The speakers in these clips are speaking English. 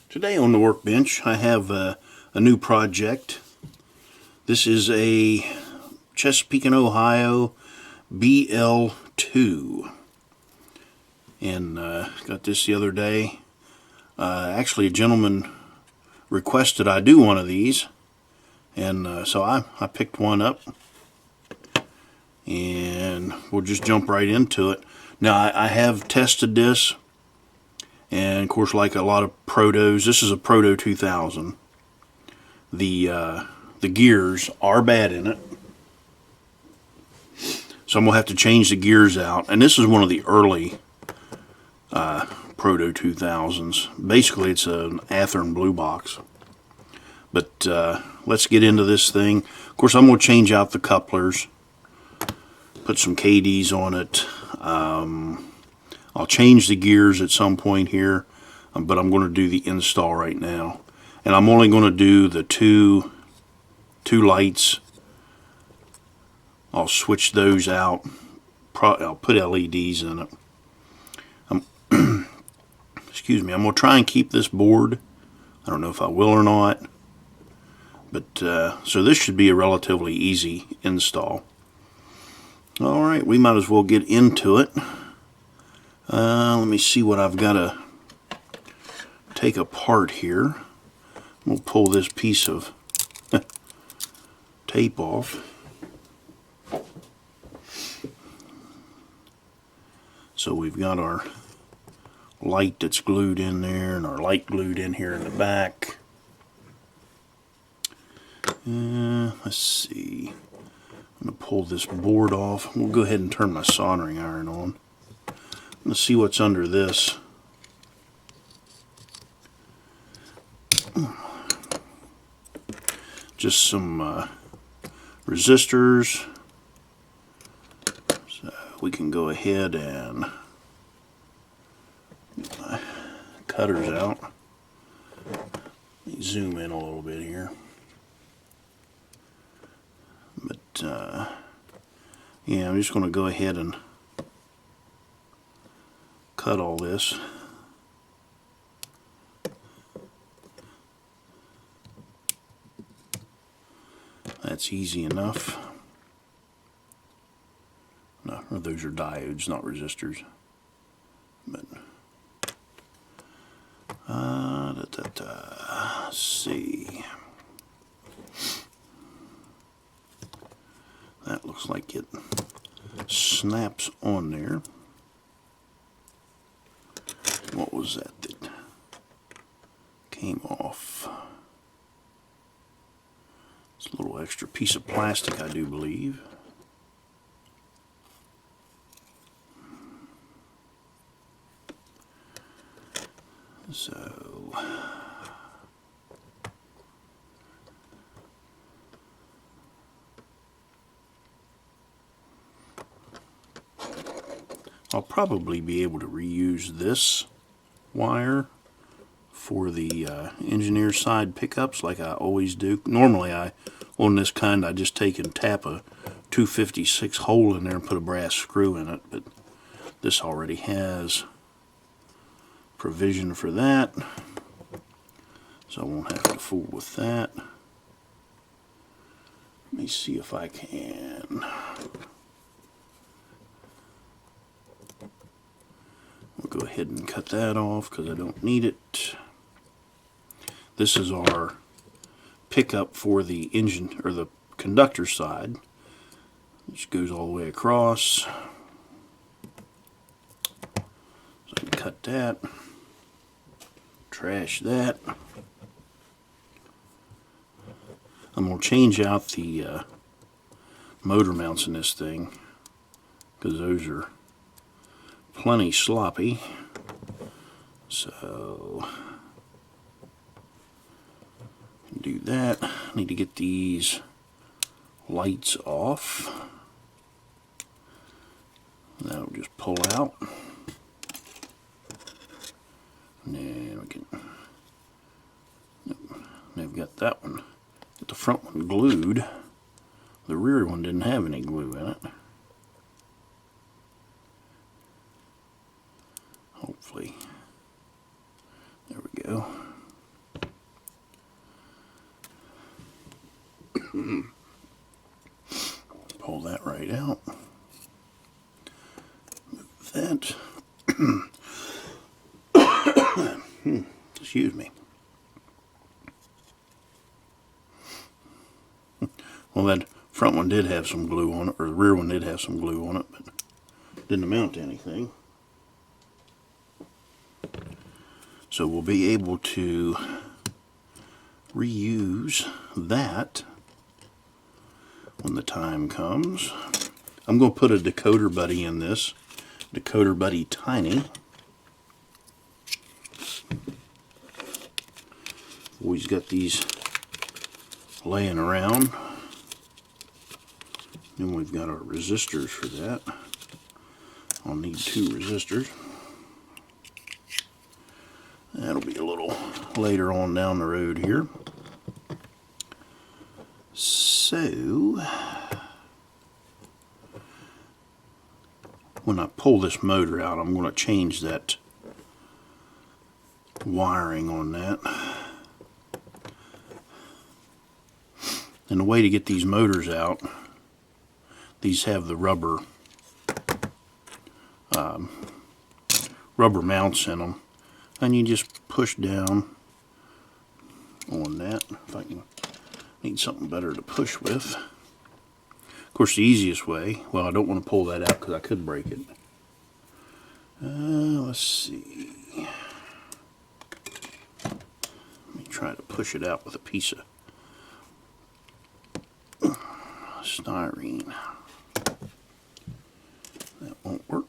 Today on the workbench I have a new project. This is a Chesapeake, Ohio BL2, and got this the other day. Actually, a gentleman requested I do one of these, and so I picked one up, and we'll just jump right into it. Now I have tested this, and of course, like a lot of Protos, this is a Proto 2000. The gears are bad in it, so I'm gonna have to change the gears out. And this is one of the early Proto 2000s. Basically, it's an Athearn blue box. But let's get into this thing. Of course, I'm gonna change out the couplers, put some KDs on it. I'll change the gears at some point here, but I'm going to do the install right now. And I'm only going to do the two lights. I'll switch those out. I'll put LEDs in it. Excuse me. I'm going to try and keep this board. I don't know if I will or not. But so this should be a relatively easy install. Alright, we might as well get into it. Let me see what I've got to take apart here. We'll pull this piece of tape off. So we've got our light that's glued in there, and our light glued in here in the back. Let's see. I'm going to pull this board off. We'll go ahead and turn my soldering iron on. Let's see what's under this. Just some resistors. So we can go ahead and get my cutters out. Let me zoom in a little bit here. But yeah, I'm just going to go ahead and cut all this. That's easy enough. No, those are diodes, not resistors. But let's see. That looks like it snaps on there. What was that came off? It's a little extra piece of plastic, I do believe. So I'll probably be able to reuse this wire for the engineer side pickups like I always do. Normally on this kind I just take and tap a 256 hole in there and put a brass screw in it, but this already has provision for that, so I won't have to fool with that. Let me see if I can. We'll go ahead and cut that off because I don't need it. This is our pickup for the engine or the conductor side, which goes all the way across. So I can cut that, trash that. I'm going to change out the motor mounts in this thing because those are plenty sloppy. So do that. I need to get these lights off. That'll just pull out. And then we can. They've got that one. Got the front one glued. The rear one didn't have any glue in it. Hopefully. There we go. Excuse me. Well, that front one did have some glue on it, or the rear one did have some glue on it, but didn't amount to anything. So we'll be able to reuse that when the time comes. I'm going to put a Decoder Buddy in this. Decoder Buddy Tiny. Always got these laying around. Then we've got our resistors for that. I'll need 2 resistors. That'll be a little later on down the road here. So, when I pull this motor out, I'm going to change that wiring on that. And the way to get these motors out, these have the rubber mounts in them, and you just push down on that. If I can need something better to push with. Of course, the easiest way, well, I don't want to pull that out because I could break it. Let's see. Let me try to push it out with a piece of styrene. That won't work.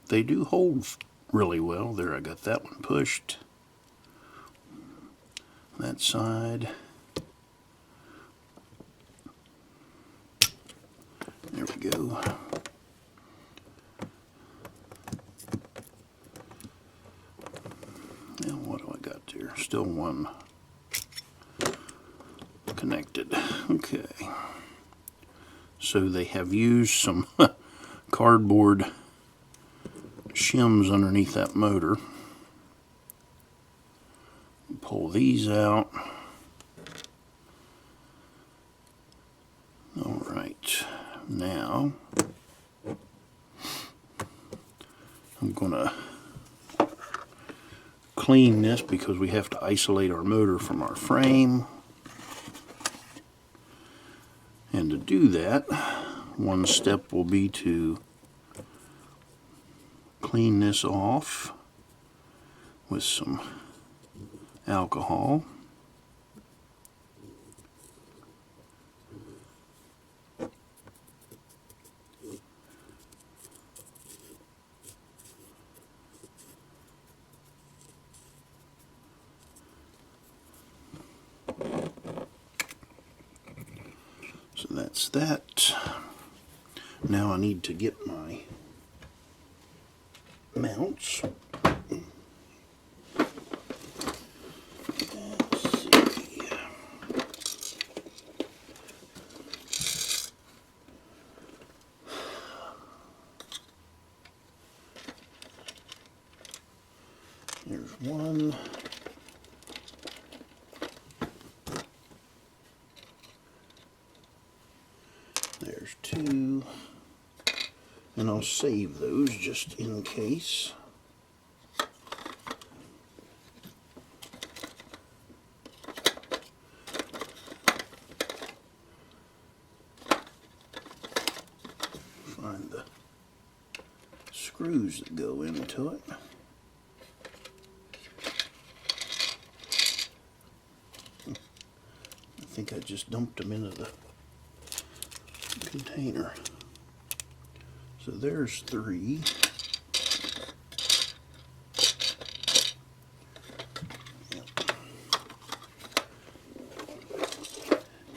They do hold really well. There, I got that one pushed. That side. There we go. Now what do I got there? Still one connected. Okay. So they have used some cardboard shims underneath that motor. Pull these out. Alright, now I'm going to clean this because we have to isolate our motor from our frame. And to do that, one step will be to clean this off with some alcohol. So that's that. Now I need to get my mounts. Let's see. There's one. There's 2. And I'll save those just in case. Find the screws that go into it. I think I just dumped them into the container. So there's 3. Yep.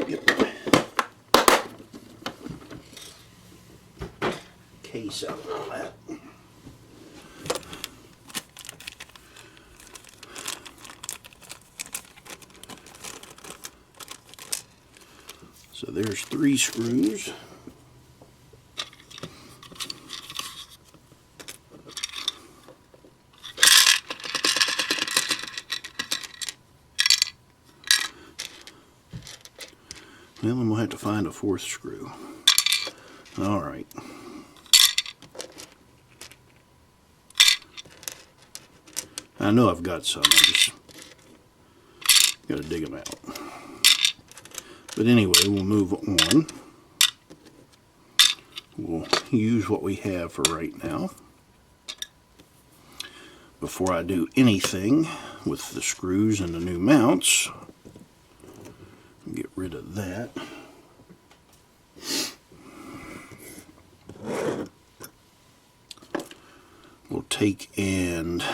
Get my case out of that. So there's 3 screws. Well, then we'll have to find a fourth screw. All right. I know I've got some. I just got to dig them out. But anyway, we'll move on. We'll use what we have for right now. Before I do anything with the screws and the new mounts, get rid of that. We'll take and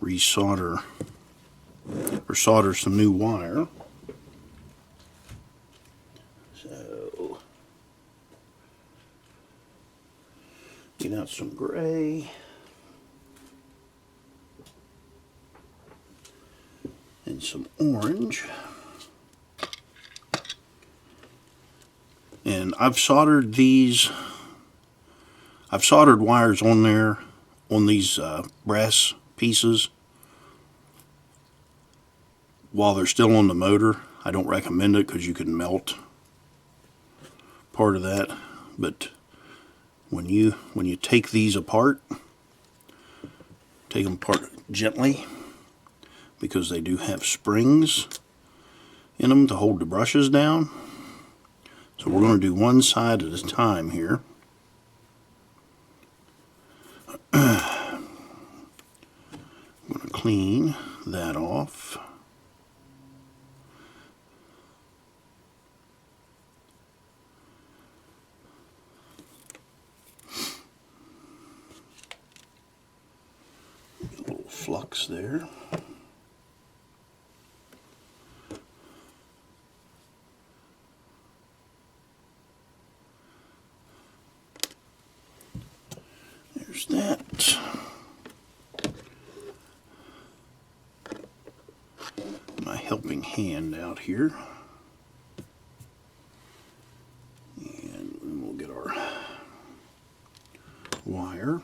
resolder or solder some new wire. So get out some gray and some orange. And I've soldered these. I've soldered wires on there, on these brass pieces while they're still on the motor. I don't recommend it because you can melt part of that. But when you take these apart, take them apart gently, because they do have springs in them to hold the brushes down. So we're going to do one side at a time here. I'm going to clean that off. A little flux there. There's that. My helping hand out here. And then we'll get our wire.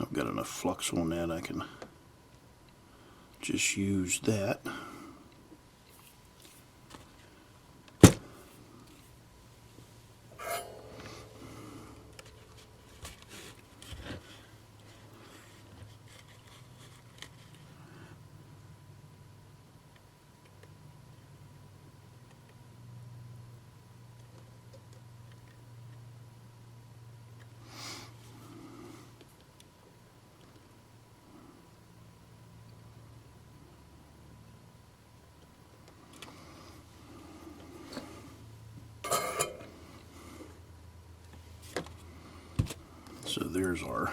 I've got enough flux on that, I can just use that. So there's our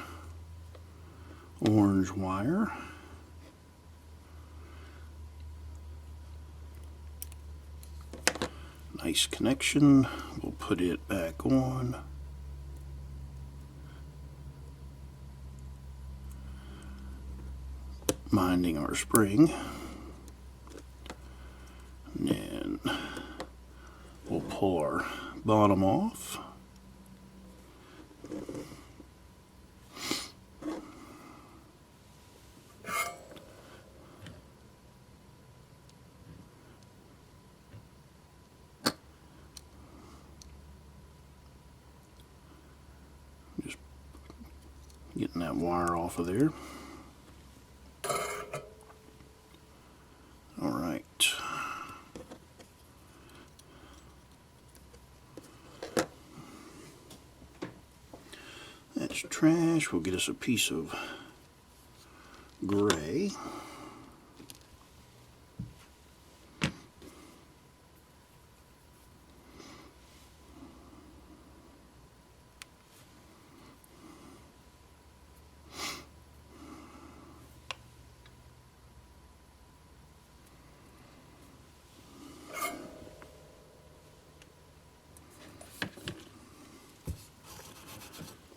orange wire. Nice connection. We'll put it back on. Minding our spring. And then we'll pull our bottom off. Just getting that wire off of there. All right. That's trash. We'll get us a piece of gray.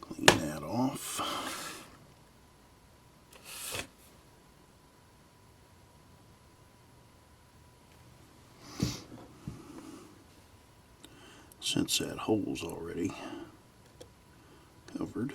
Clean that off. since that hole's already covered.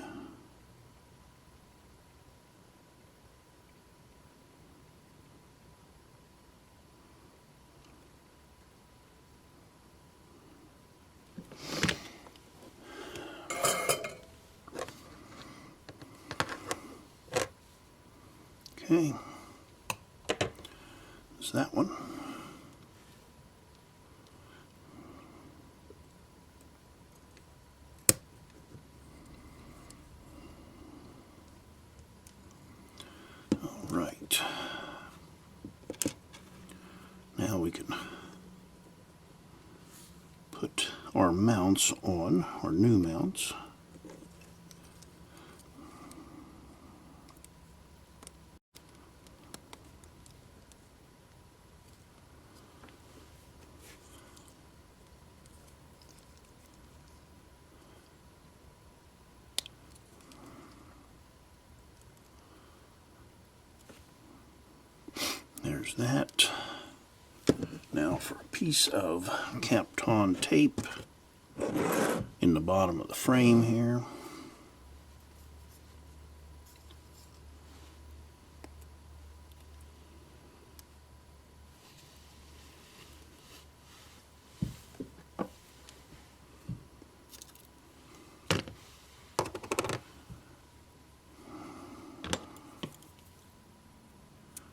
Okay, there's that one. All right, now we can put our mounts on, our new mounts. There's that. Now for a piece of Kapton tape in the bottom of the frame here.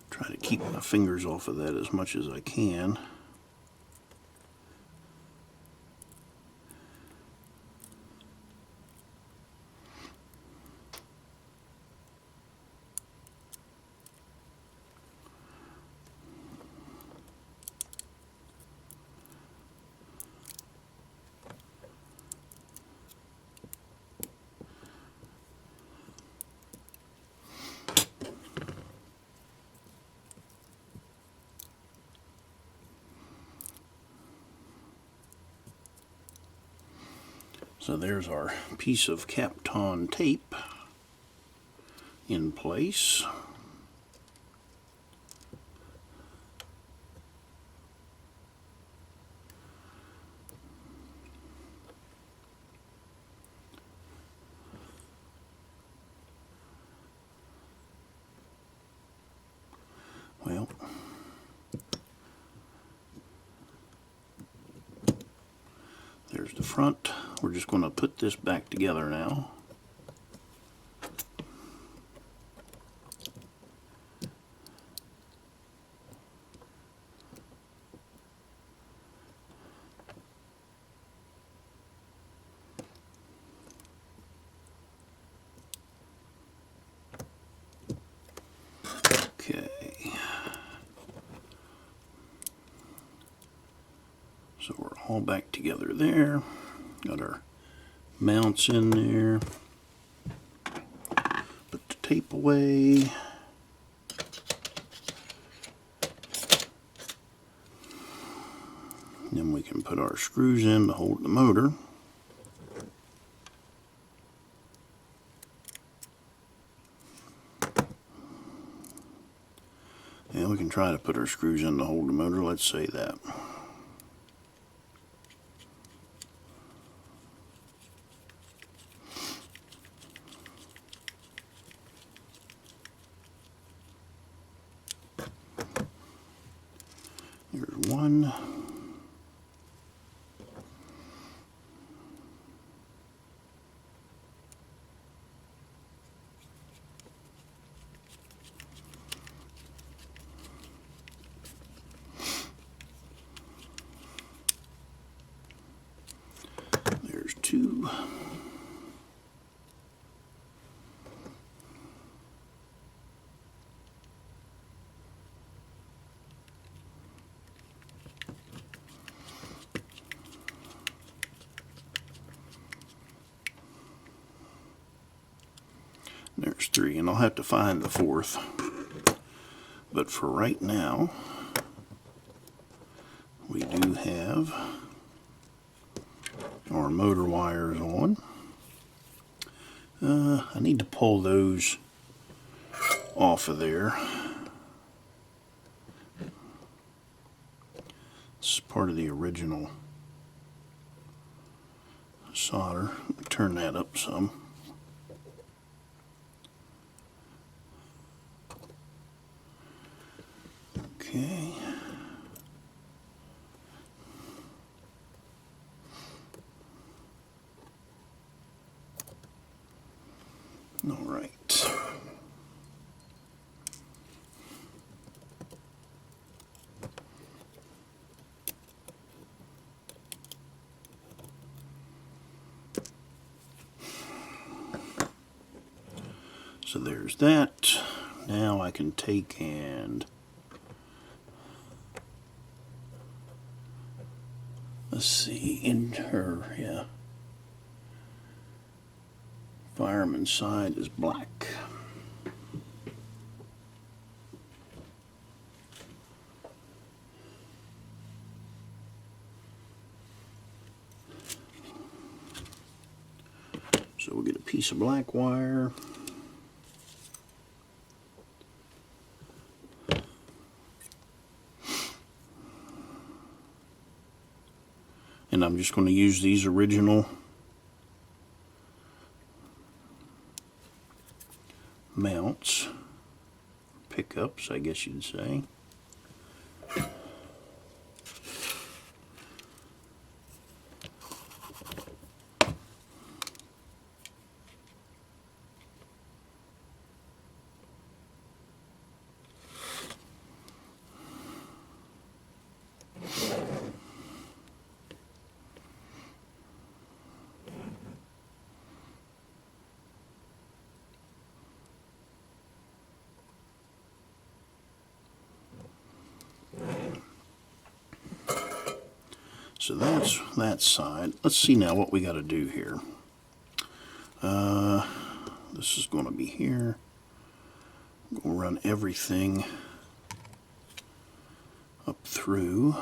Try to keep my fingers off of that as much as I can. So there's our piece of Kapton tape in place. Well, there's the front. We're just going to put this back together now. Okay. So we're all back together there. Got our mounts in there. Put the tape away. Then we can put our screws in to hold the motor. And we can try to put our screws in to hold the motor, let's say that. Here's one. There's two. There's three, and I'll have to find the fourth. But for right now, we do have our motor wires on. I need to pull those off of there. This is part of the original solder. Turn that up some. Okay. All right. So there's that. Now I can take and let's see, in her, yeah. Fireman's side is black. So we'll get a piece of black wire. And I'm just going to use these original mounts, pickups, I guess you'd say. So that's that side. Let's see now what we got to do here. This is going to be here. I'm going to run everything up through.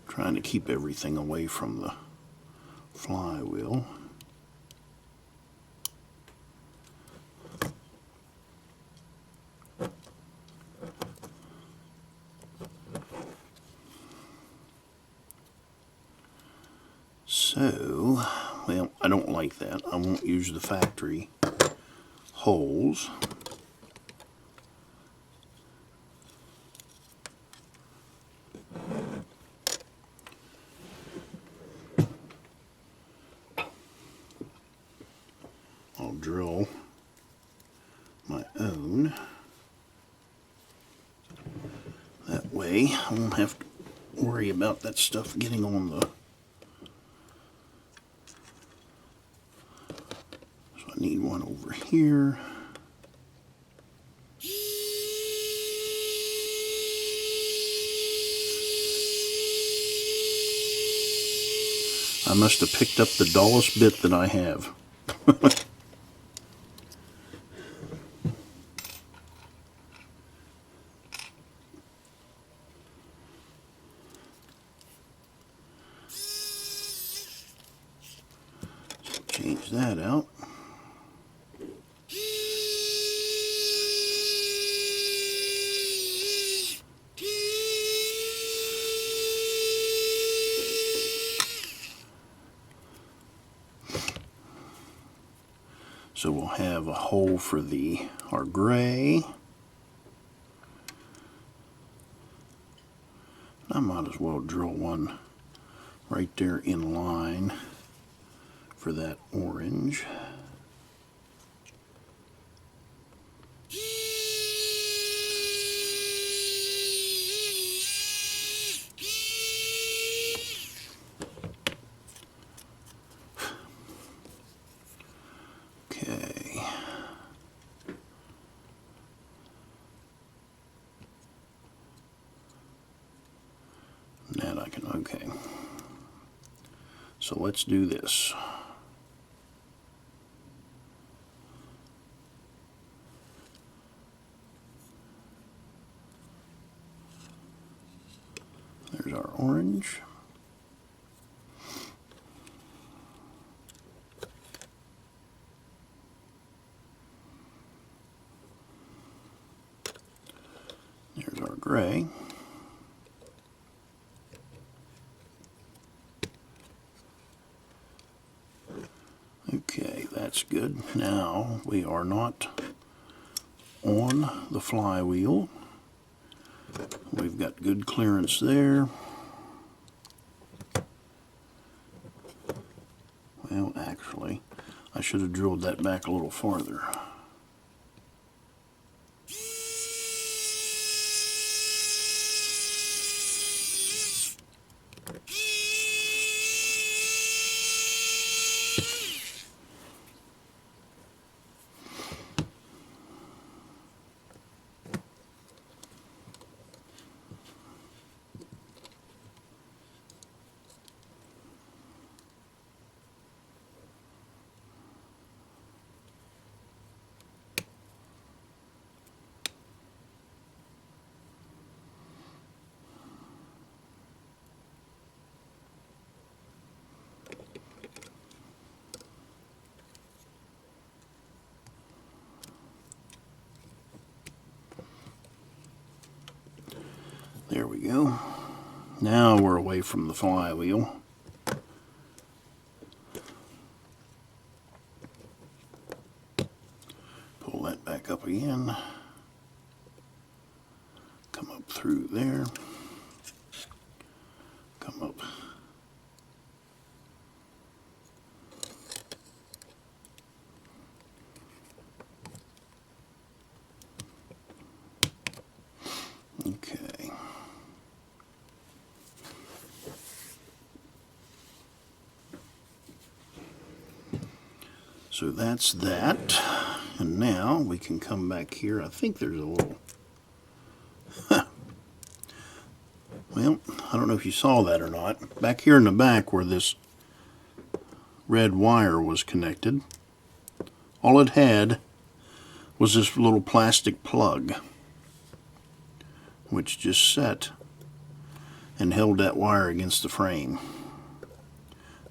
Trying to keep everything away from the flywheel. So, well, I don't like that. I won't use the factory holes. I'll drill my own. That way I won't have to worry about that stuff getting on the... So I need one over here. I must have picked up the dullest bit that I have. Change that out. So we'll have a hole for our gray. I might as well drill one right there in line for that orange. Okay. That I can, okay. So let's do this. orange. There's our gray. Okay, that's good. Now we are not on the flywheel. We've got good clearance there. Well, actually, I should have drilled that back a little farther. There we go. Now we're away from the flywheel. Pull that back up again. Come up through there. Come up. Okay. So that's that, and now we can come back here. I think there's a little, well, I don't know if you saw that or not. Back here in the back where this red wire was connected, all it had was this little plastic plug, which just set and held that wire against the frame.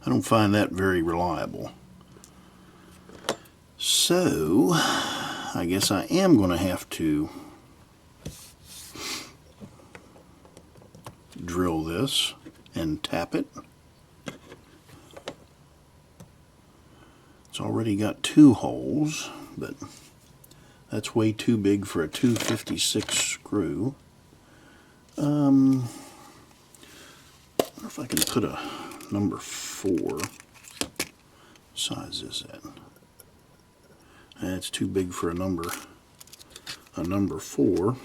I don't find that very reliable. So, I guess I am going to have to drill this and tap it. It's already got 2 holes, but that's way too big for a 256 screw. I wonder if I can put a number 4. What size is that? That's too big for a number 4.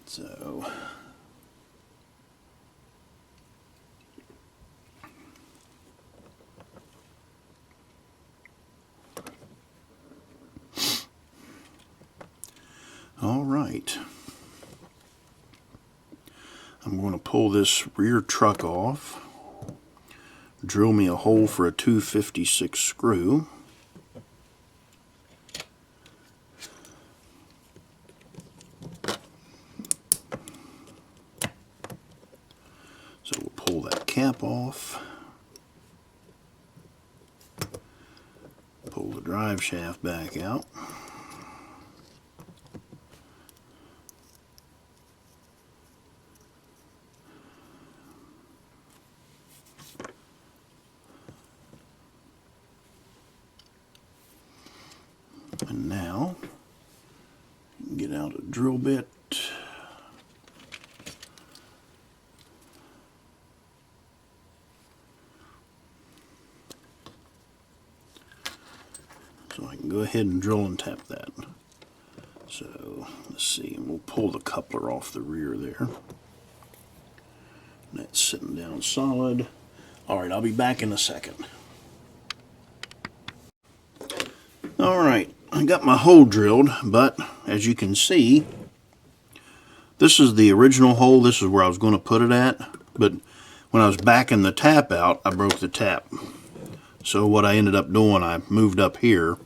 So all right. I'm going to pull this rear truck off, drill me a hole for a 256 screw. So we'll pull that cap off, pull the drive shaft back out. And now, get out a drill bit. So I can go ahead and drill and tap that. So, let's see, and we'll pull the coupler off the rear there. That's sitting down solid. Alright, I'll be back in a second. Alright, I got my hole drilled, but as you can see, this is the original hole. This is where I was going to put it at, but when I was backing the tap out, I broke the tap. So what I ended up doing, I moved up here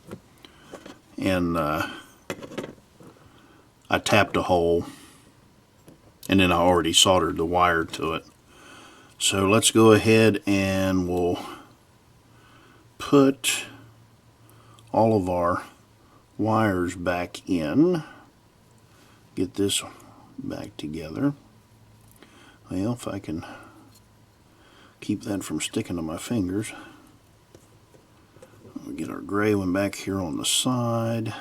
and I tapped a hole, and then I already soldered the wire to it. So let's go ahead and we'll put all of our wires back in. Get this back together. Well, if I can keep that from sticking to my fingers. We'll get our gray one back here on the side.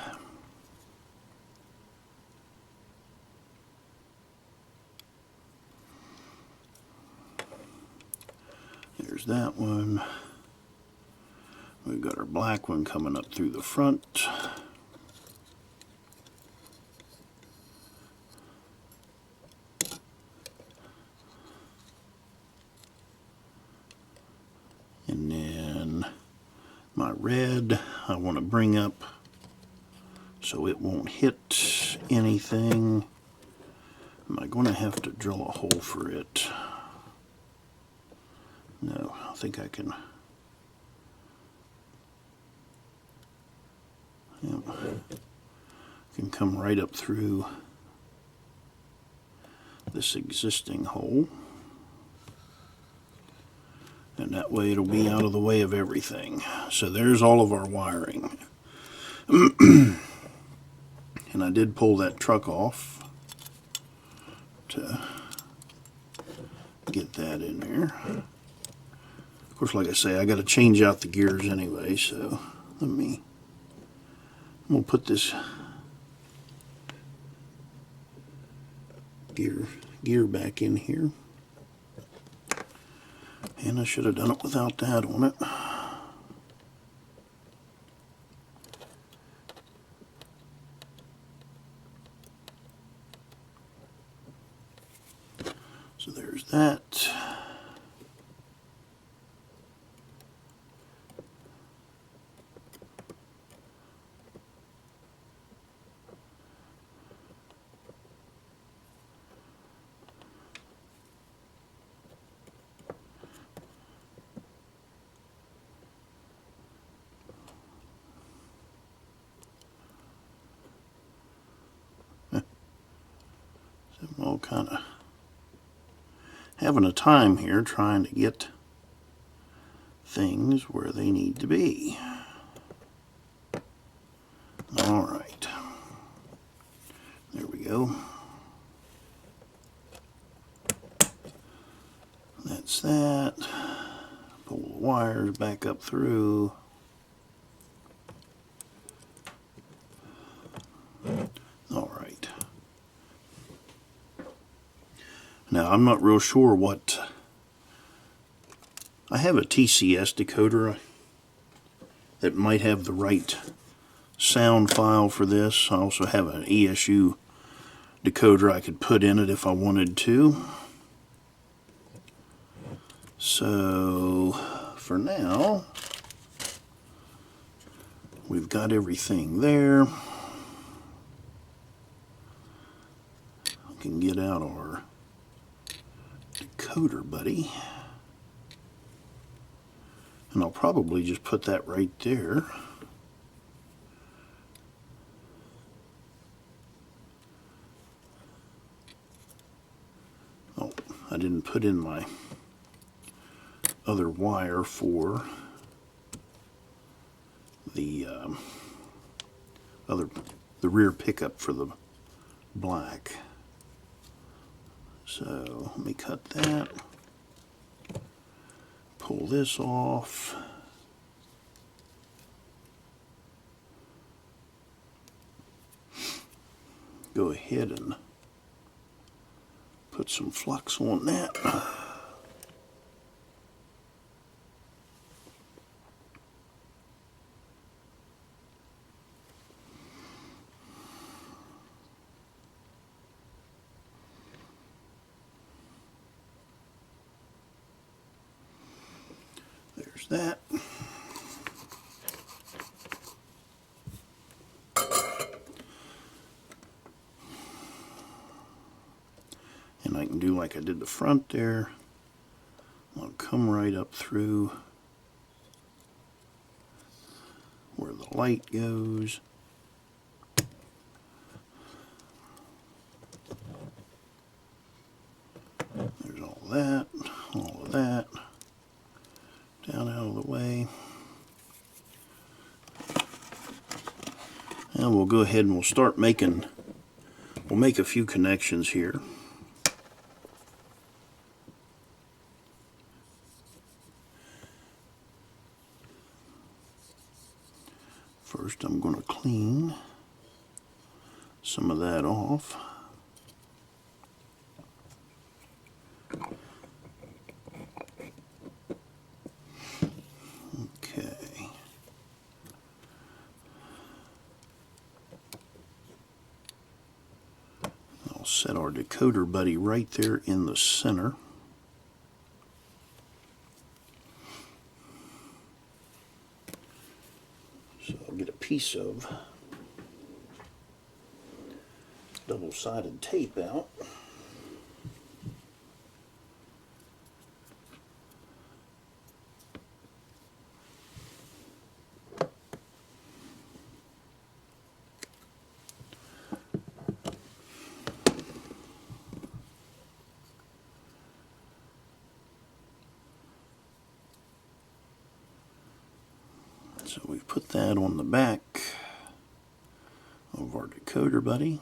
There's that one. We've got our black one coming up through the front. And then my red I want to bring up so it won't hit anything. Am I going to have to drill a hole for it? No, I think I can. Yep. Can come right up through this existing hole. And that way it'll be out of the way of everything. So there's all of our wiring. And I did pull that truck off to get that in there. Of course, like I say, I got to change out the gears anyway, so I'm gonna put this gear back in here. And I should have done it without that on it. So there's that. I'm all kind of having a time here trying to get things where they need to be. All right. There we go. That's that. Pull the wires back up through. All right. Now, I'm not real sure what... I have a TCS decoder that might have the right sound file for this. I also have an ESU decoder I could put in it if I wanted to. So, for now, we've got everything there. We can get out our Decoder Buddy. And I'll probably just put that right there. Oh, I didn't put in my other wire for the rear pickup for the black. So let me cut that. Pull this off. Go ahead and put some flux on that. There's that. And I can do like I did the front there. I'll come right up through where the light goes. all of that, down out of the way. And we'll go ahead and we'll start making, we'll make a few connections here. First, I'm going to clean some of that off. Okay. I'll set our Decoder Buddy right there in the center. So I'll get a piece of double-sided tape out. So we've put that on the back of our Decoder Buddy.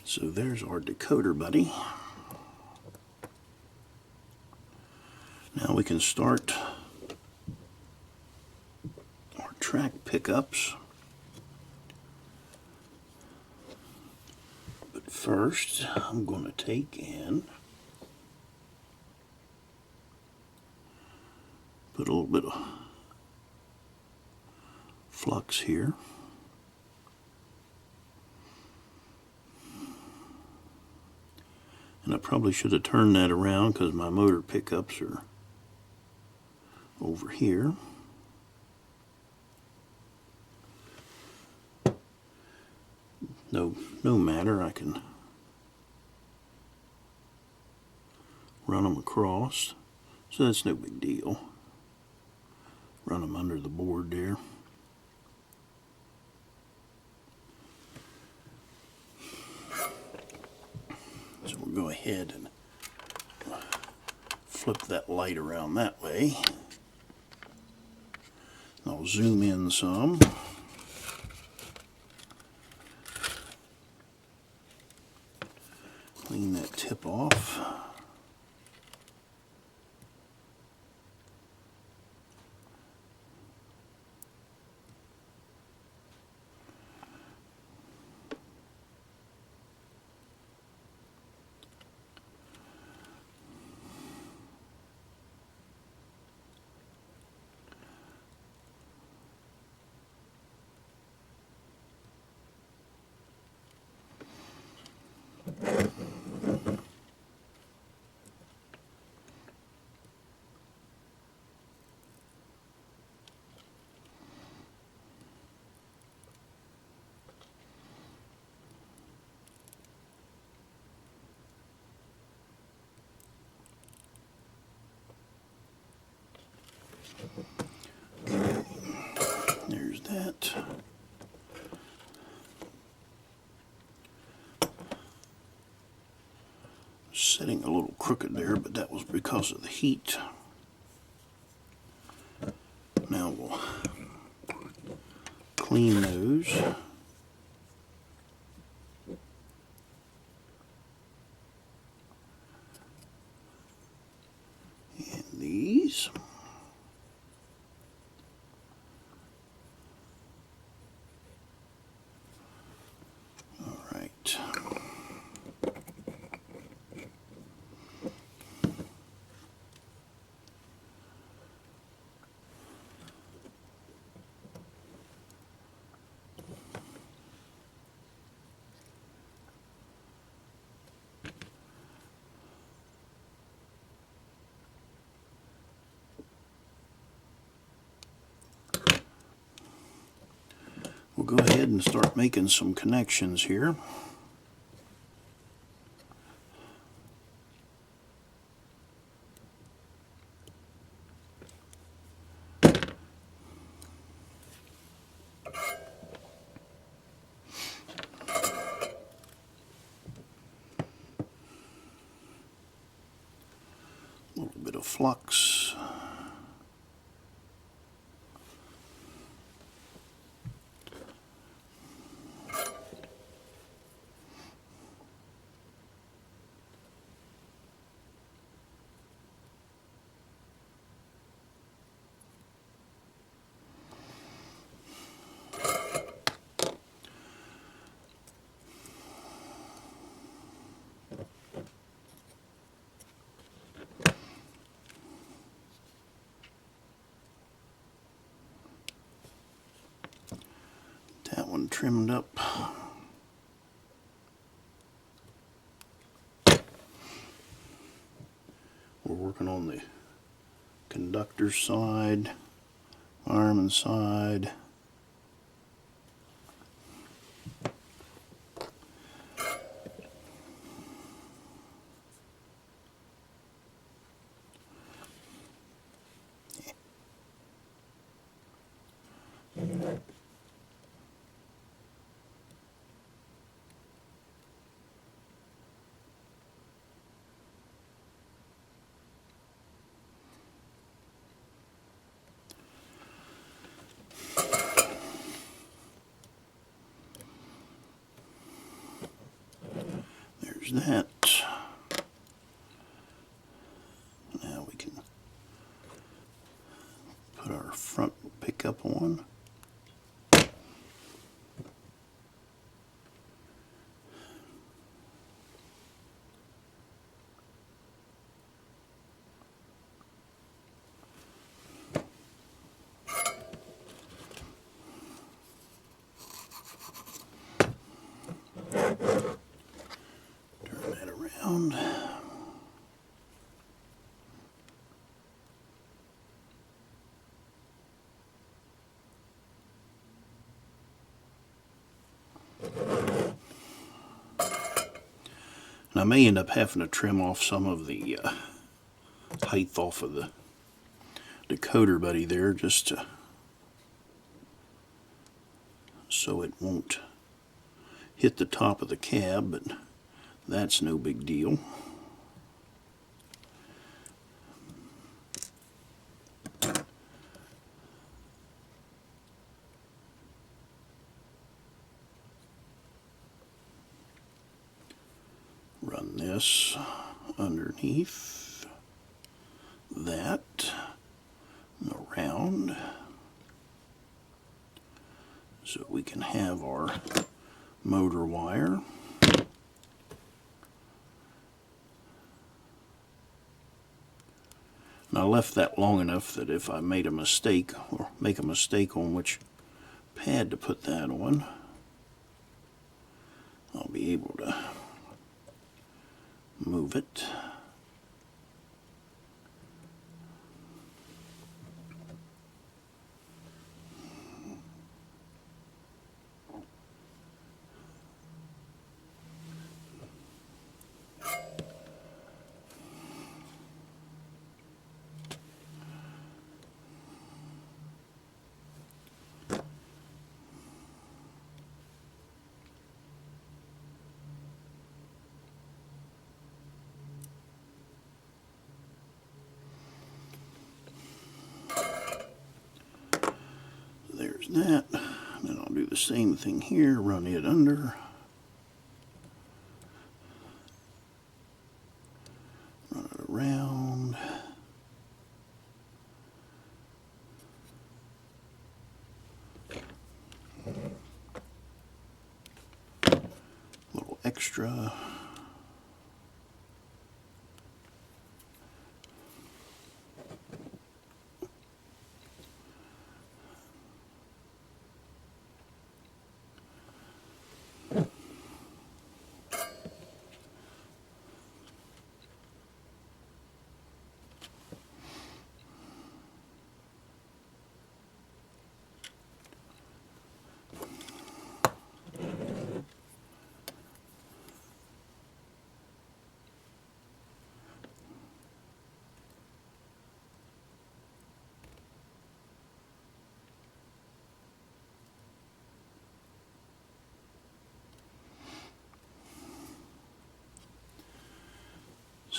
So there's our Decoder Buddy. Now we can start our track pickups. But first, I'm going to take and put a little bit of flux here. And I probably should have turned that around because my motor pickups are over here. No matter, I can run them across. So that's no big deal. Run them under the board there. So we'll go ahead and flip that light around that way. I'll zoom in some. Clean that tip off. There's that. Sitting a little crooked there, but that was because of the heat. Now we'll clean those. And these. All right. go ahead and start making some connections here. A little bit of flux. That one trimmed up. We're working on the conductor side, fireman side. There's that. Now we can put our front pickup on. Turn that around. And I may end up having to trim off some of the height off of the Decoder Buddy there, just to, so it won't hit the top of the cab, but that's no big deal. Run this underneath that and around so we can have our motor wire. And I left that long enough that if I made a mistake or make a mistake on which pad to put that on, I'll be able to move it. There's that. Then I'll do the same thing here, run it under. Run it around. A little extra.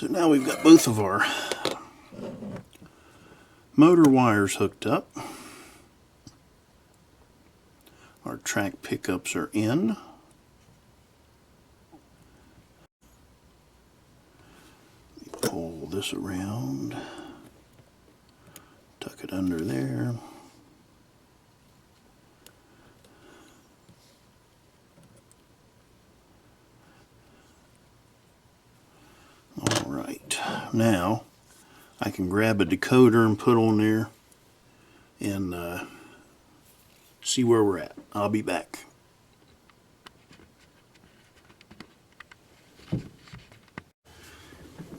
So now we've got both of our motor wires hooked up. Our track pickups are in. Pull this around, tuck it under there. Alright, now I can grab a decoder and put on there and see where we're at. I'll be back.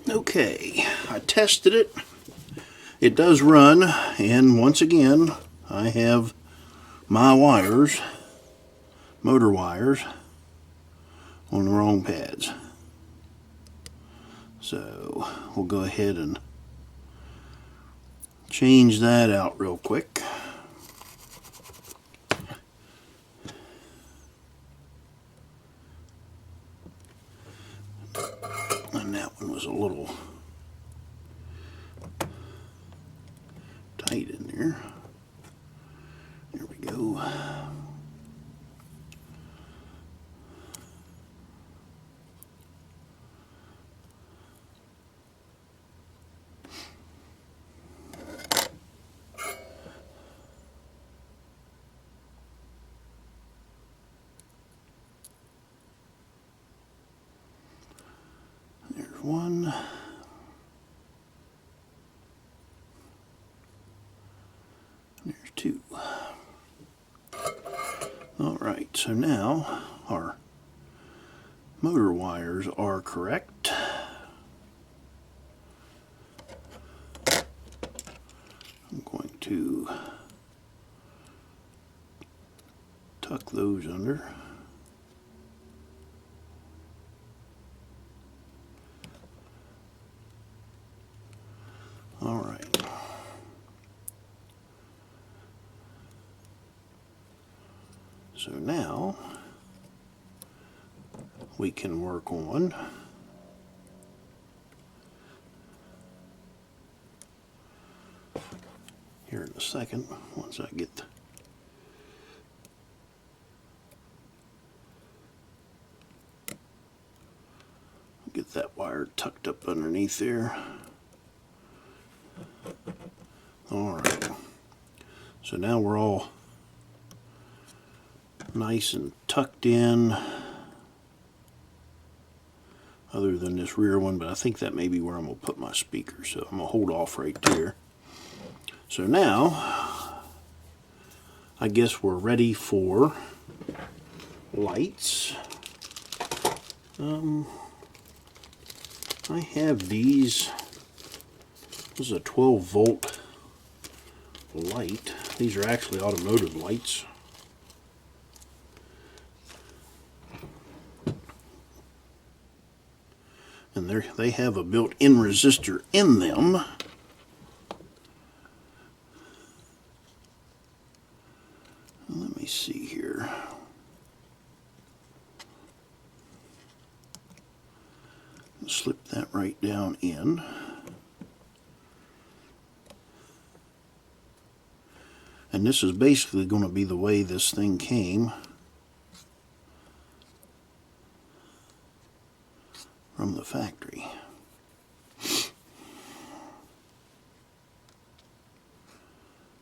Okay, I tested it. It does run, and once again I have my wires, motor wires, on the wrong pads. So we'll go ahead and change that out real quick. And that one was a little tight in there. There we go. There's one. There's two. Alright, so now our motor wires are correct. I'm going to tuck those under. Alright. So now we can work on here in a second, once I get that wire tucked up underneath there. Alright, so now we're all nice and tucked in, other than this rear one, but I think that may be where I'm going to put my speaker, so I'm going to hold off right there. So now I guess we're ready for lights. I have these. This is a 12-volt light. These are actually automotive lights. And they have a built-in resistor in them. Let me see here. Slip that right down in. And this is basically going to be the way this thing came from the factory.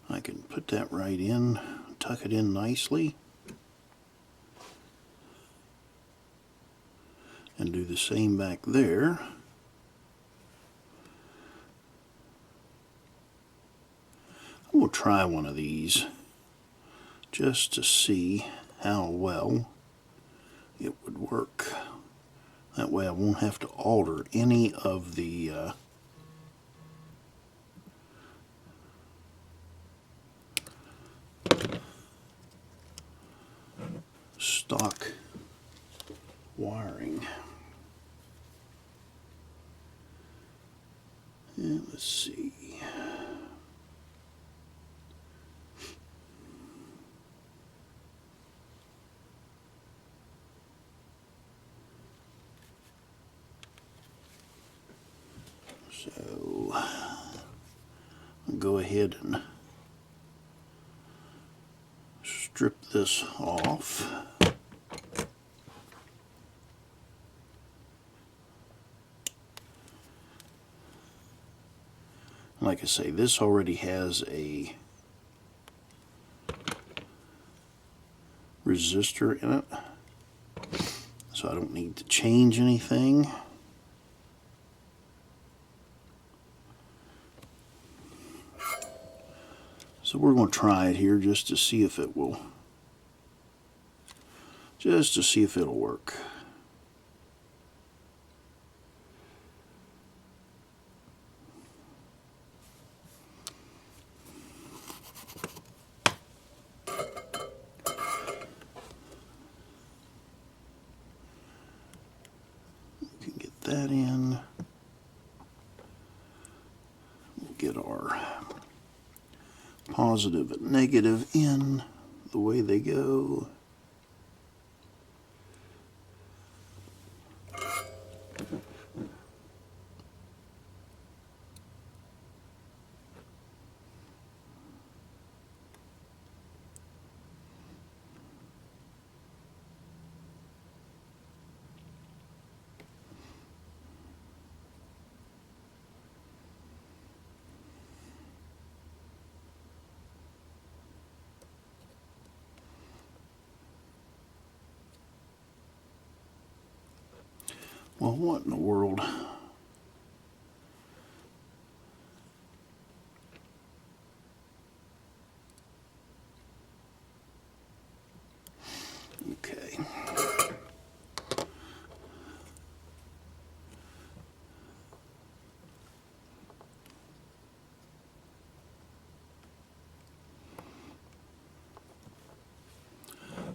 I can put that right in, tuck it in nicely, and do the same back there. I'm going to try one of these just to see how well it would work. That way I won't have to alter any of the stock wiring. And let's see. So I'll go ahead and strip this off. Like I say, this already has a resistor in it, so I don't need to change anything. So we're going to try it here just to see if it will, work. We can get that in. We'll get our positive and negative in the way they go. Well, what in the world? Okay.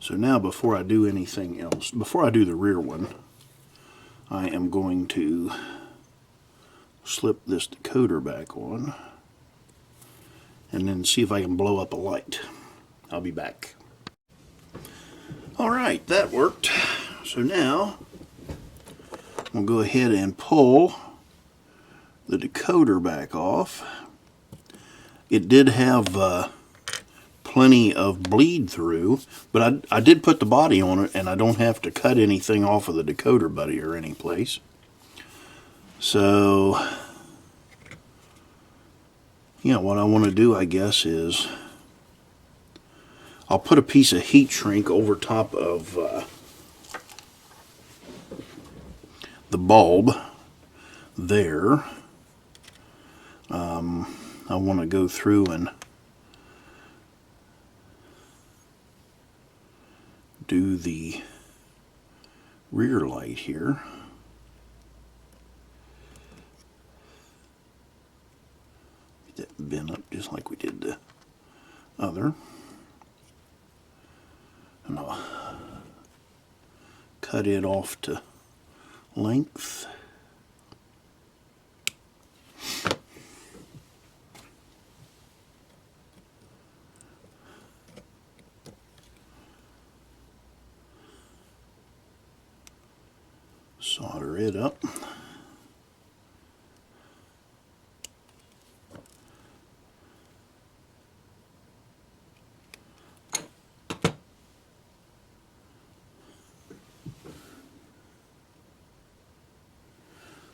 So now before I do anything else, before I do the rear one, I am going to slip this decoder back on and then see if I can blow up a light. I'll be back. Alright, that worked. So now we'll go ahead and pull the decoder back off. It did have plenty of bleed through, but I did put the body on it and I don't have to cut anything off of the Decoder Buddy or any place. So yeah, what I want to do, I guess, is I'll put a piece of heat shrink over top of the bulb there. I want to go through and do the rear light here. Get that bent up just like we did the other. And I'll cut it off to length. Solder it up.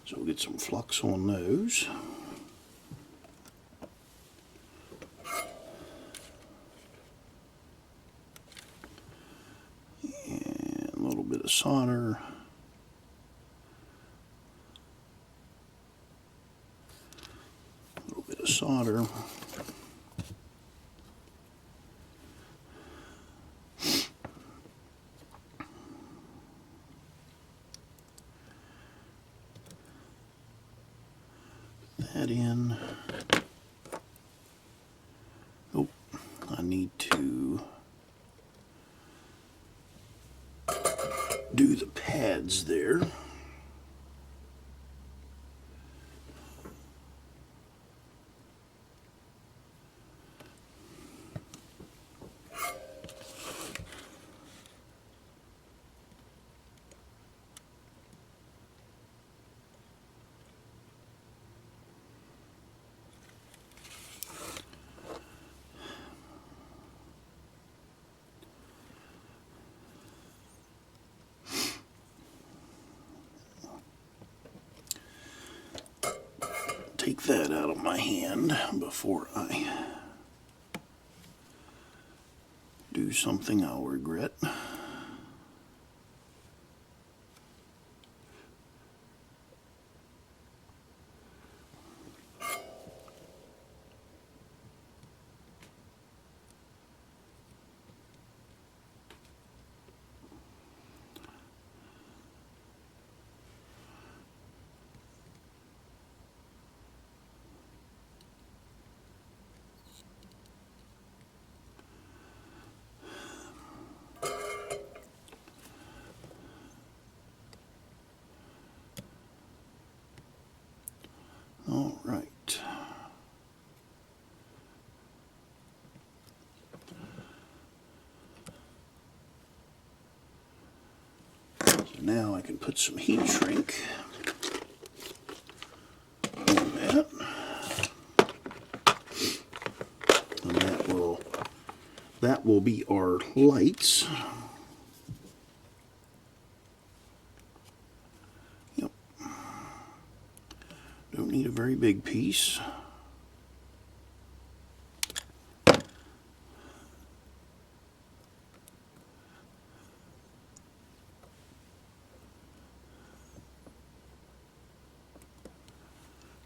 So we'll get some flux on those. And a little bit of solder. Solder. Put that in. Oh, I need to do the pads there. take that out of my hand before I do something I'll regret. All right. So now I can put some heat shrink on that. And that will be our lights. Yep. Don't need a very big piece.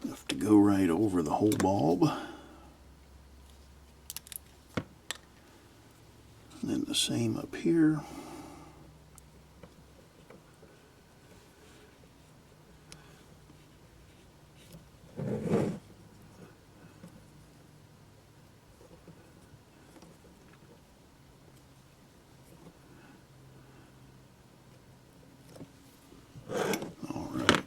Enough to go right over the whole bulb. And then the same up here. All right.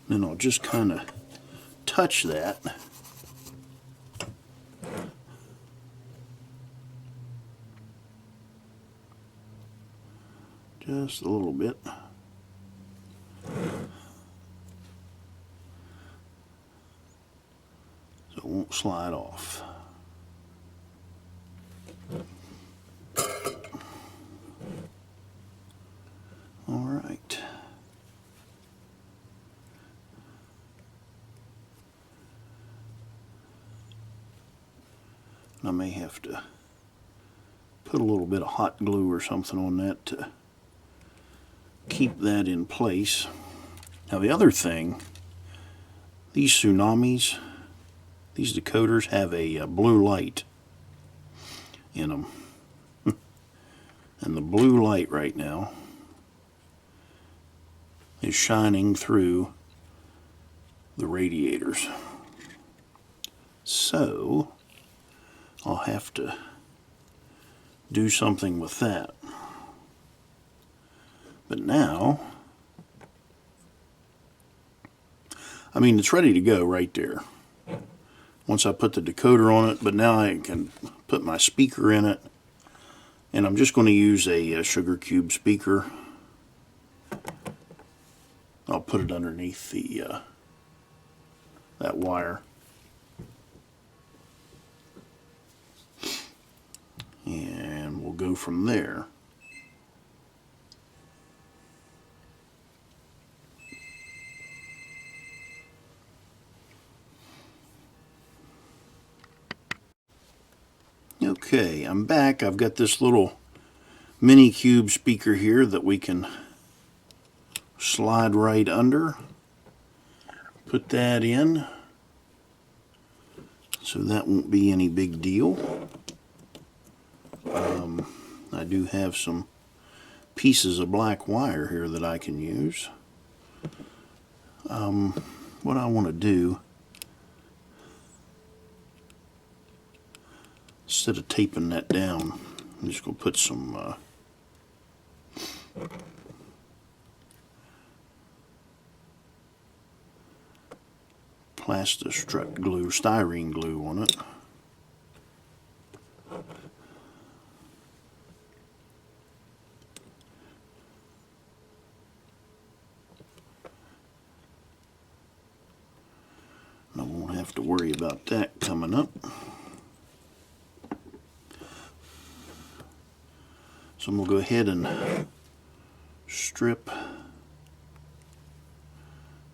Then I'll just kind of touch that. Just a little bit. So it won't slide off. All right. I may have to put a little bit of hot glue or something on that to keep that in place. Now the other thing, these tsunamis, these decoders have a blue light in them. And the blue light right now is shining through the radiators. So I'll have to do something with that. But now, I mean, it's ready to go right there. Once I put the decoder on it, but now I can put my speaker in it. And I'm just going to use a sugar cube speaker. I'll put it underneath the that wire. And we'll go from there. Okay, I'm back. I've got this little mini cube speaker here that we can slide right under. Put that in. So that won't be any big deal. I do have some pieces of black wire here that I can use. What I want to do, instead of taping that down, I'm just going to put some Plastistrut glue, styrene glue on it. I won't have to worry about that coming up. So I'm going to go ahead and strip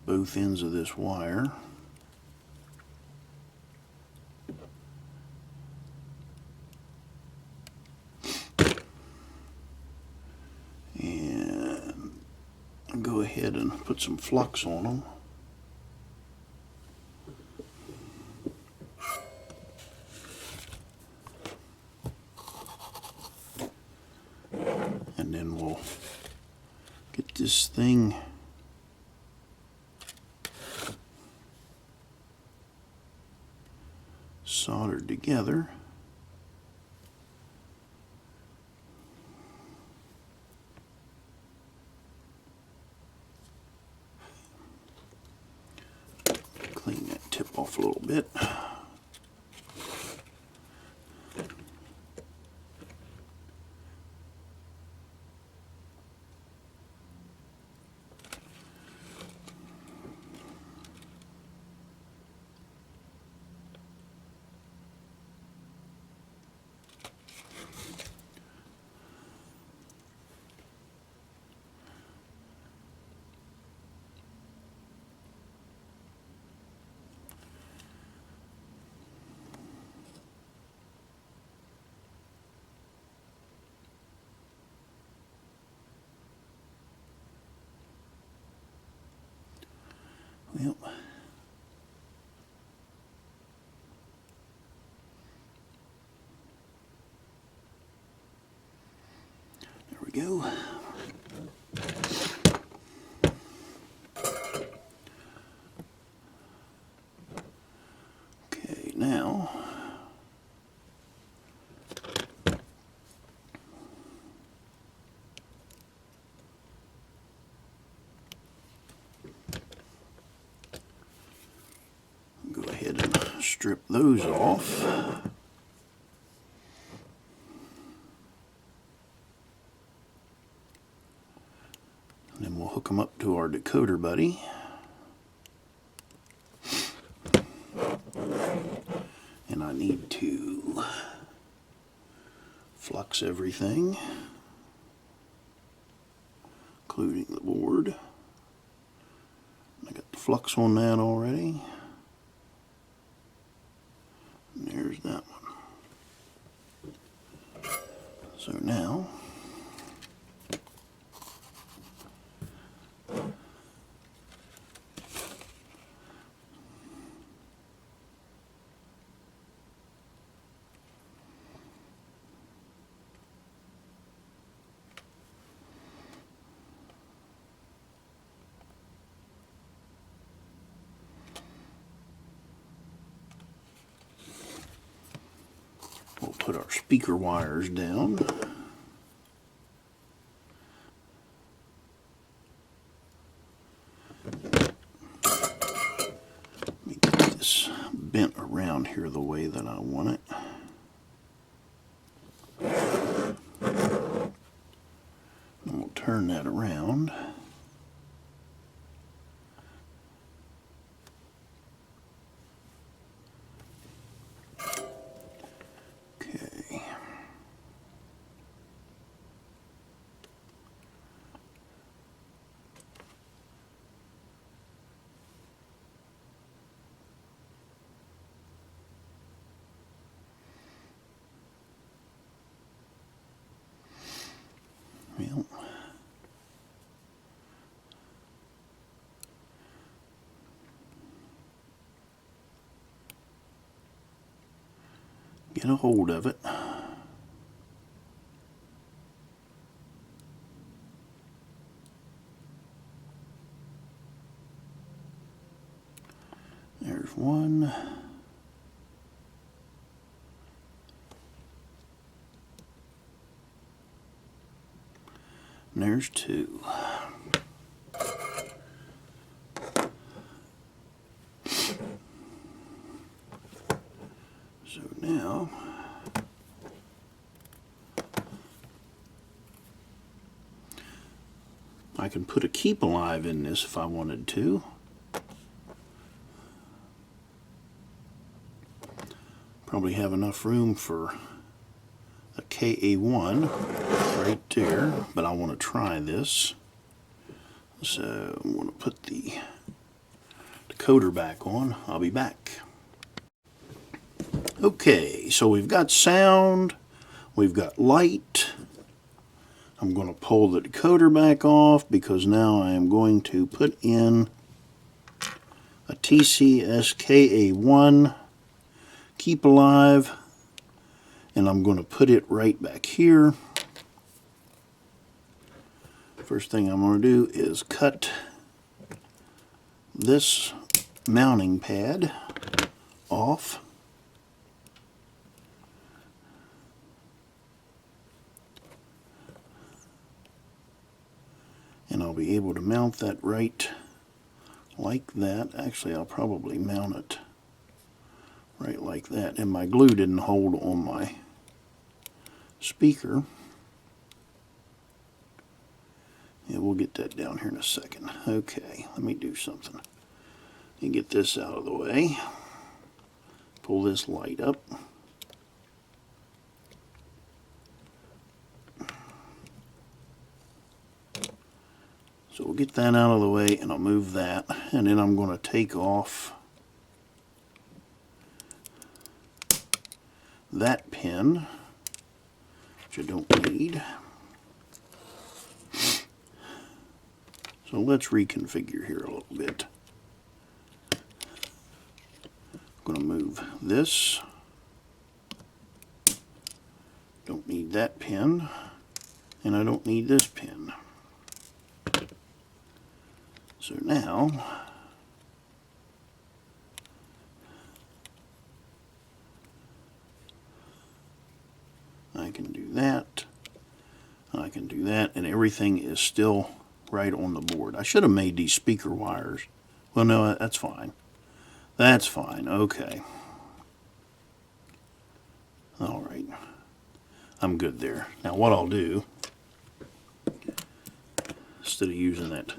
both ends of this wire. And go ahead and put some flux on them. And then we'll get this thing soldered together. Clean that tip off a little bit. Well, there we go. Okay, now go ahead and strip those off. And then we'll hook them up to our Decoder Buddy. And I need to flux everything, including the board. I got the flux on that already. And there's that one. So now we'll put our speaker wires down. Let me get this bent around here the way that I want it. And we'll turn that around. Okay. Well, get a hold of it. There's one. And there's two. So now I can put a keep alive in this if I wanted to. Probably have enough room for a KA1 right there, but I want to try this. So I'm going to put the decoder back on. I'll be back. Okay, so we've got sound, we've got light. I'm going to pull the decoder back off because now I am going to put in a TCSKA1 Keep Alive, and I'm going to put it right back here. First thing I'm going to do is cut this mounting pad off. And I'll be able to mount that right like that. Actually, I'll probably mount it right like that. And my glue didn't hold on my speaker. Yeah, we'll get that down here in a second. Okay, let me do something. Let me get this out of the way. Pull this light up. So we'll get that out of the way, and I'll move that, and then I'm going to take off that pin, which I don't need. So let's reconfigure here a little bit. I'm going to move this. Don't need that pin, and I don't need this pin. So now, I can do that, I can do that, and everything is still right on the board. I should have made these speaker wires. Well, no, that's fine. That's fine, okay. All right, I'm good there. Now what I'll do, instead of using that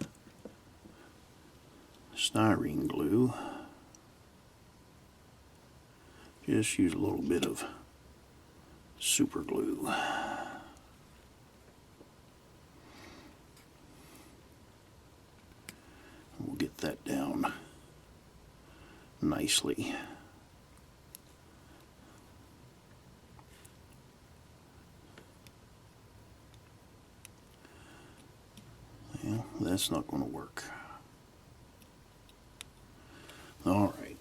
styrene glue, just use a little bit of super glue. We'll get that down nicely. Well, that's not going to work. All right,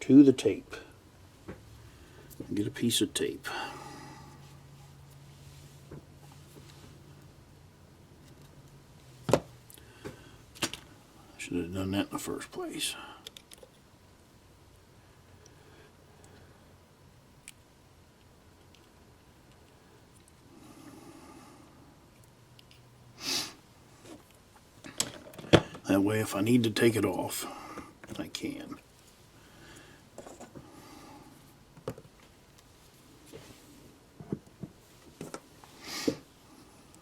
to the tape. Get a piece of tape. Should have done that in the first place. That way, if I need to take it off, I can.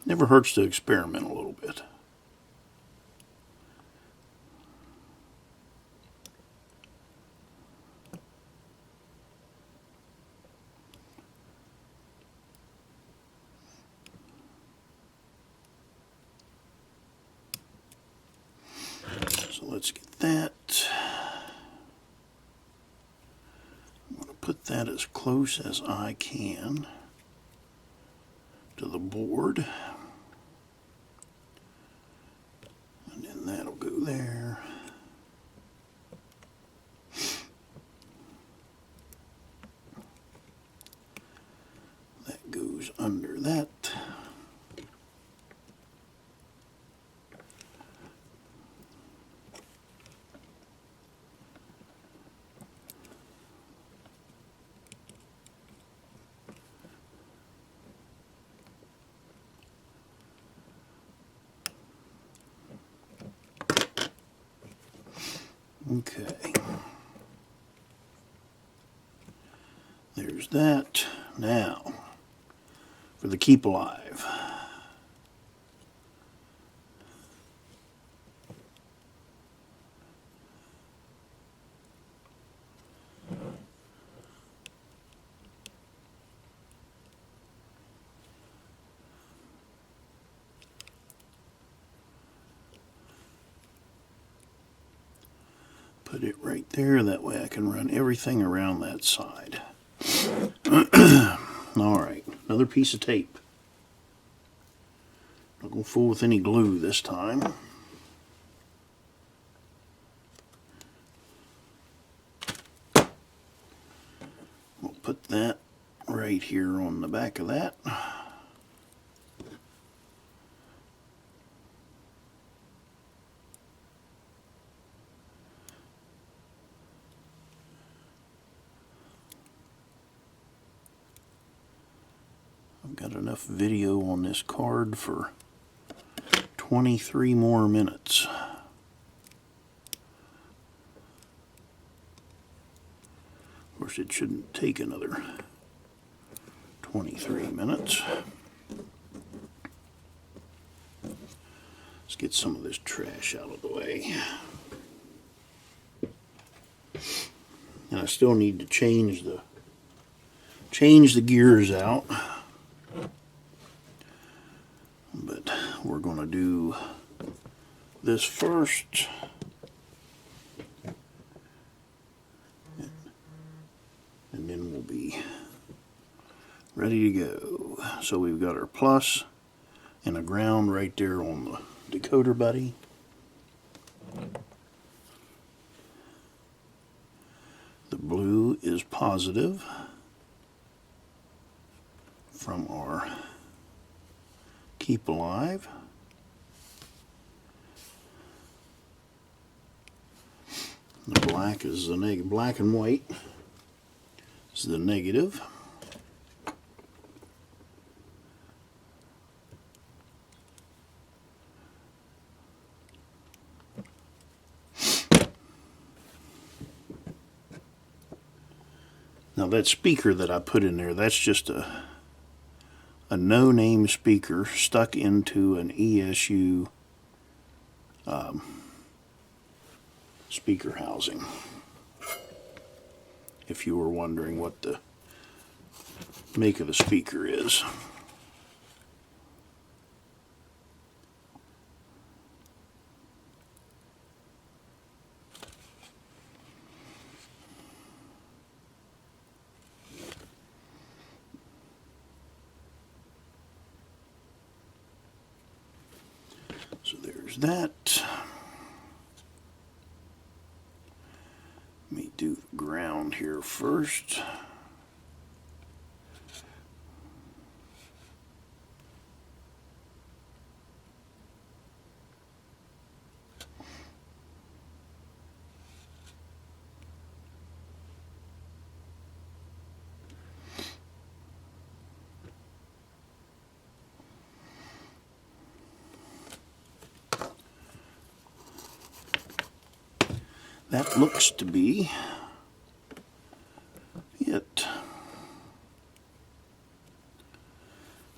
Never hurts to experiment a little bit. So let's get that. I'm going to put that as close as I can to the board. And then that'll go there. That goes under that. Okay, there's that. Now, for the Keep Alive. Put it right there, that way I can run everything around that side. Alright, another piece of tape. Not going to fool with any glue this time. We'll put that right here on the back of that. I've got enough video on this card for 23 more minutes. Of course, it shouldn't take another 23 minutes. Let's get some of this trash out of the way. And I still need to change the gears out. But we're going to do this first. And then we'll be ready to go. So we've got our plus and a ground right there on the Decoder Buddy. The blue is positive from our Keep Alive. The black is the negative. Black and white is the negative. Now that speaker that I put in there, that's just a no-name speaker stuck into an ESU speaker housing. If you were wondering what the make of the speaker is. So there's that. Let me do the ground here first. That looks to be it.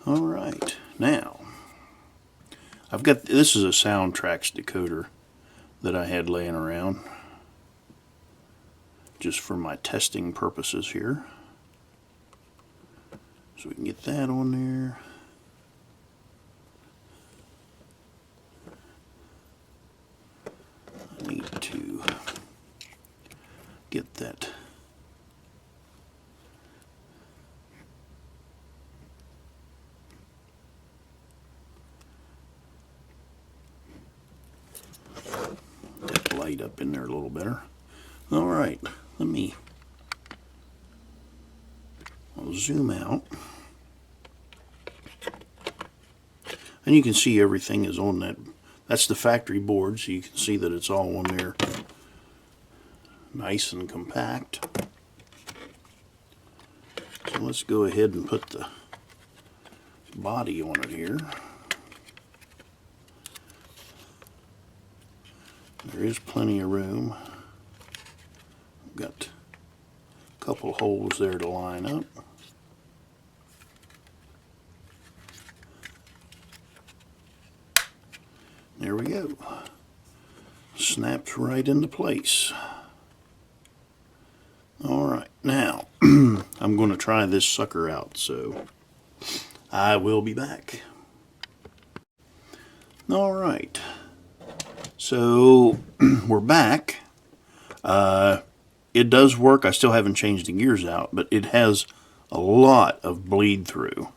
All right, now I've got, this is a Soundtraxx decoder that I had laying around just for my testing purposes here. So we can get that on there. I need to get that light up in there a little better. All right, I'll zoom out, and you can see everything is on that. That's the factory board, so you can see that it's all on there nice and compact. So let's go ahead and put the body on it here. There is plenty of room. I've got a couple holes there to line up. There we go. Snaps right into place. Alright, now I'm going to try this sucker out, so I will be back. Alright, so we're back. It does work. I still haven't changed the gears out, but it has a lot of bleed through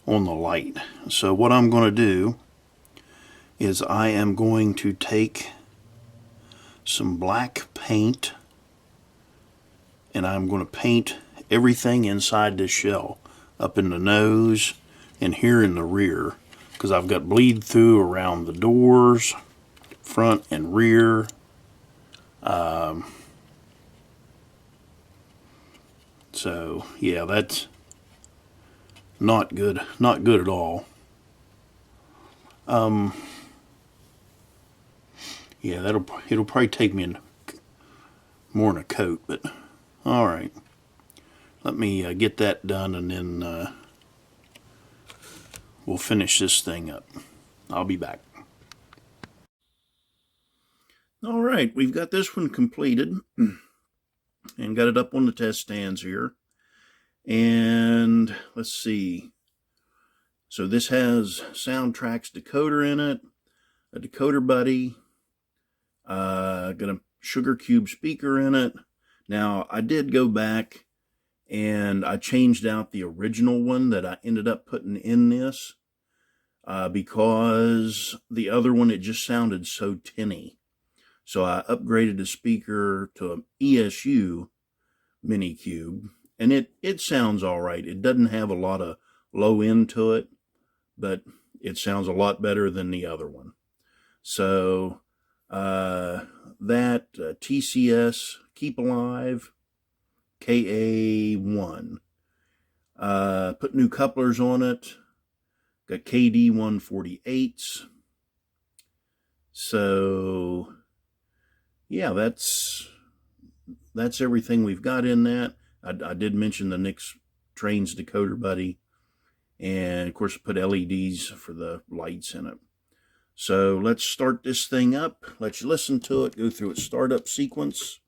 on the light. So what I'm going to do is I am going to take some black paint and I'm going to paint everything inside this shell, up in the nose and here in the rear, because I've got bleed through around the doors, front and rear. So yeah, that's not good at all. Yeah, it'll probably take me more than a coat, but all right. Let me get that done, and then we'll finish this thing up. I'll be back. All right, we've got this one completed and got it up on the test stands here. And let's see. So this has Soundtraxx decoder in it, a Decoder Buddy, got a sugar cube speaker in it. Now, I did go back and I changed out the original one that I ended up putting in this because the other one, it just sounded so tinny. So I upgraded the speaker to an ESU mini cube, and it sounds all right. It doesn't have a lot of low end to it, but it sounds a lot better than the other one. So that TCS Keep Alive KA1. Put new couplers on it. Got KD 148s. So yeah, that's everything we've got in that. I did mention the Nix Trains Decoder Buddy, and of course put LEDs for the lights in it. So let's start this thing up. Let's listen to it, go through its startup sequence.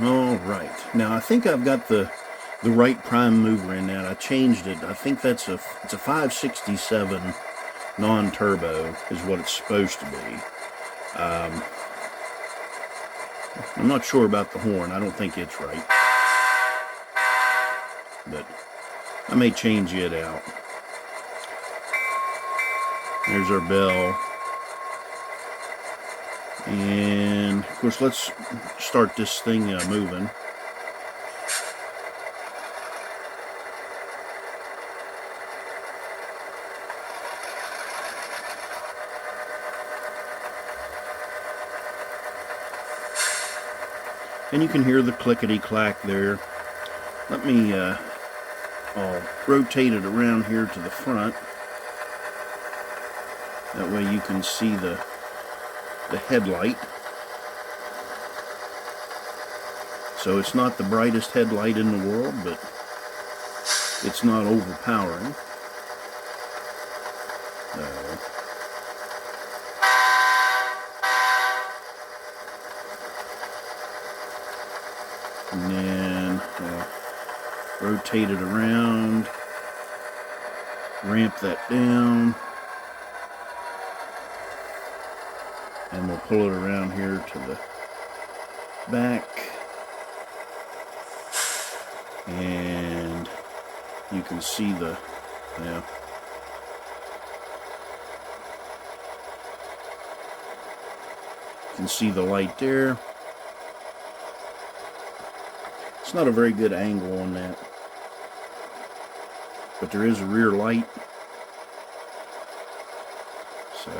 All right, now I think I've got the right prime mover in that. I changed it. I think it's a 567 non-turbo is what it's supposed to be. I'm not sure about the horn. I don't think it's right, but I may change it out. There's our bell. And of course, let's start this thing moving. And you can hear the clickety-clack there. Let me, I'll rotate it around here to the front. That way you can see the headlight. So it's not the brightest headlight in the world, but it's not overpowering. And then rotate it around, ramp that down, and we'll pull it around here to the back, and you can see the, you can see the light there. It's not a very good angle on that, but there is a rear light. So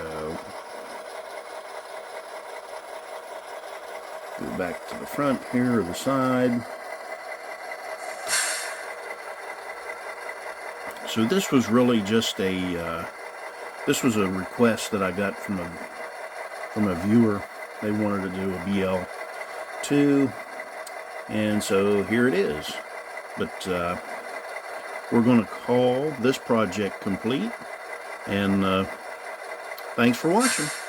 go back to the front here, or the side. So this was really just this was a request that I got from a viewer. They wanted to do a BL2, and so here it is. But we're going to call this project complete, and Thanks for watching.